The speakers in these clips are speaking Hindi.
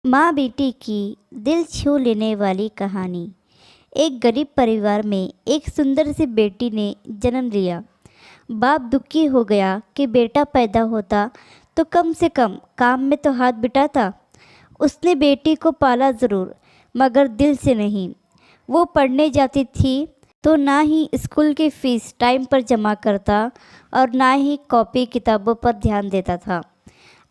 माँ बेटी की दिल छू लेने वाली कहानी। एक गरीब परिवार में एक सुंदर सी बेटी ने जन्म लिया। बाप दुखी हो गया कि बेटा पैदा होता तो कम से कम काम में तो हाथ बिटाता। उसने बेटी को पाला ज़रूर, मगर दिल से नहीं। वो पढ़ने जाती थी तो ना ही स्कूल की फ़ीस टाइम पर जमा करता और ना ही कॉपी किताबों पर ध्यान देता था।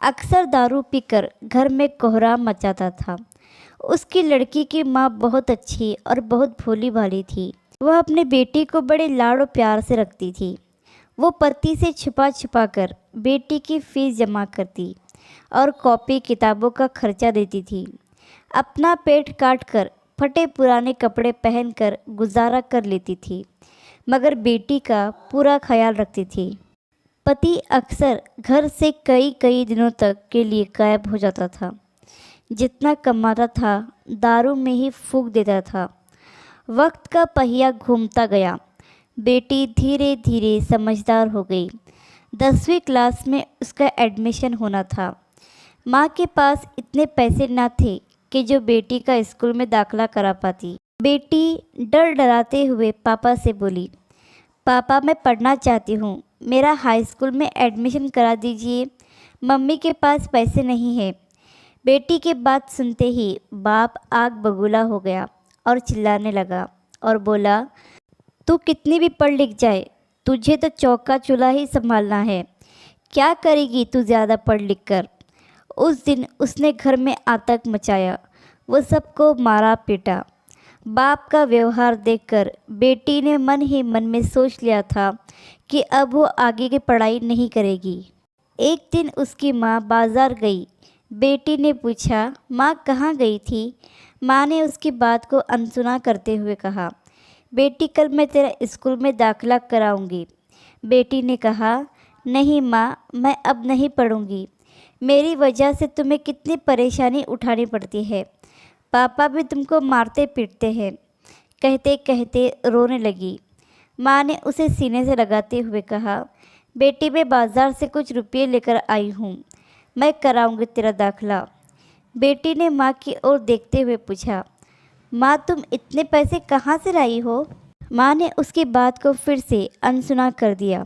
अक्सर दारू पीकर घर में कोहराम मचाता था। उसकी लड़की की माँ बहुत अच्छी और बहुत भोली भाली थी। वह अपने बेटी को बड़े लाड़ और प्यार से रखती थी। वो पति से छुपा छुपा कर बेटी की फीस जमा करती और कॉपी किताबों का खर्चा देती थी। अपना पेट काट कर फटे पुराने कपड़े पहनकर गुजारा कर लेती थी, मगर बेटी का पूरा ख्याल रखती थी। पति अक्सर घर से कई कई दिनों तक के लिए गायब हो जाता था। जितना कमाता था दारू में ही फूंक देता था। वक्त का पहिया घूमता गया। बेटी धीरे धीरे समझदार हो गई। 10वीं क्लास में उसका एडमिशन होना था। माँ के पास इतने पैसे न थे कि जो बेटी का स्कूल में दाखला करा पाती। बेटी डर डराते हुए पापा से बोली, पापा मैं पढ़ना चाहती हूँ, मेरा हाई स्कूल में एडमिशन करा दीजिए, मम्मी के पास पैसे नहीं है। बेटी की बात सुनते ही बाप आग बबूला हो गया और चिल्लाने लगा और बोला, तू कितनी भी पढ़ लिख जाए, तुझे तो चौका चूल्हा ही संभालना है। क्या करेगी तू ज़्यादा पढ़ लिख कर। उस दिन उसने घर में आतंक मचाया। वो सबको मारा पीटा। बाप का व्यवहार देखकर बेटी ने मन ही मन में सोच लिया था कि अब वो आगे की पढ़ाई नहीं करेगी। एक दिन उसकी माँ बाज़ार गई। बेटी ने पूछा, माँ कहाँ गई थी। माँ ने उसकी बात को अनसुना करते हुए कहा, बेटी कल मैं तेरा स्कूल में दाखिला कराऊंगी। बेटी ने कहा, नहीं माँ, मैं अब नहीं पढ़ूंगी। मेरी वजह से तुम्हें कितनी परेशानी उठानी पड़ती है। पापा भी तुमको मारते पीटते हैं। कहते कहते रोने लगी। माँ ने उसे सीने से लगाते हुए कहा, बेटी मैं बाज़ार से कुछ रुपये लेकर आई हूँ, मैं कराऊंगी तेरा दाखिला। बेटी ने माँ की ओर देखते हुए पूछा, माँ तुम इतने पैसे कहाँ से लाई हो। माँ ने उसकी बात को फिर से अनसुना कर दिया।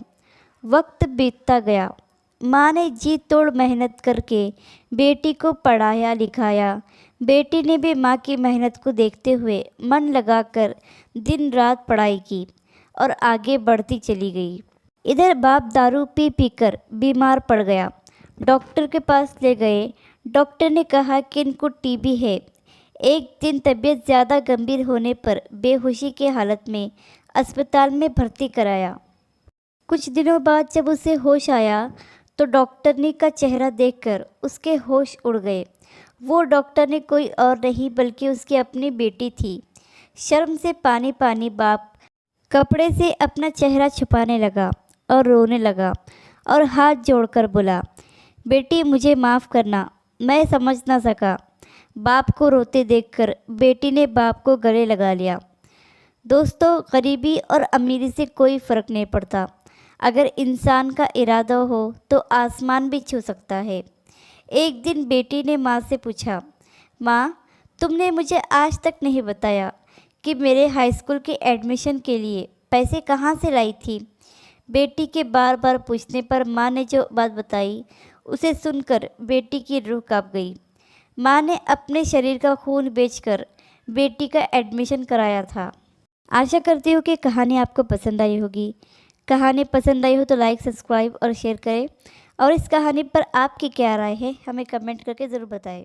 वक्त बीतता गया। माँ ने जी तोड़ मेहनत करके बेटी को पढ़ाया लिखाया। बेटी ने भी माँ की मेहनत को देखते हुए मन लगाकर दिन रात पढ़ाई की और आगे बढ़ती चली गई। इधर बाप दारू पी पी कर बीमार पड़ गया। डॉक्टर के पास ले गए। डॉक्टर ने कहा कि इनको टीबी है। एक दिन तबीयत ज़्यादा गंभीर होने पर बेहोशी की हालत में अस्पताल में भर्ती कराया। कुछ दिनों बाद जब उसे होश आया तो डॉक्टरनी का चेहरा देखकर उसके होश उड़ गए। वो डॉक्टर ने कोई और नहीं बल्कि उसकी अपनी बेटी थी। शर्म से पानी पानी बाप कपड़े से अपना चेहरा छुपाने लगा और रोने लगा और हाथ जोड़कर बोला, बेटी मुझे माफ़ करना, मैं समझ ना सका। बाप को रोते देखकर बेटी ने बाप को गले लगा लिया। दोस्तों, गरीबी और अमीरी से कोई फ़र्क नहीं पड़ता। अगर इंसान का इरादा हो तो आसमान भी छू सकता है। एक दिन बेटी ने माँ से पूछा, माँ तुमने मुझे आज तक नहीं बताया कि मेरे हाई स्कूल के एडमिशन के लिए पैसे कहाँ से लाई थी। बेटी के बार बार पूछने पर माँ ने जो बात बताई उसे सुनकर बेटी की रूह कांप गई। माँ ने अपने शरीर का खून बेचकर बेटी का एडमिशन कराया था। आशा करती हूँ कि कहानी आपको पसंद आई होगी। कहानी पसंद आई हो तो लाइक, सब्सक्राइब और शेयर करें। और इस कहानी पर आपकी क्या राय है हमें कमेंट करके ज़रूर बताएं।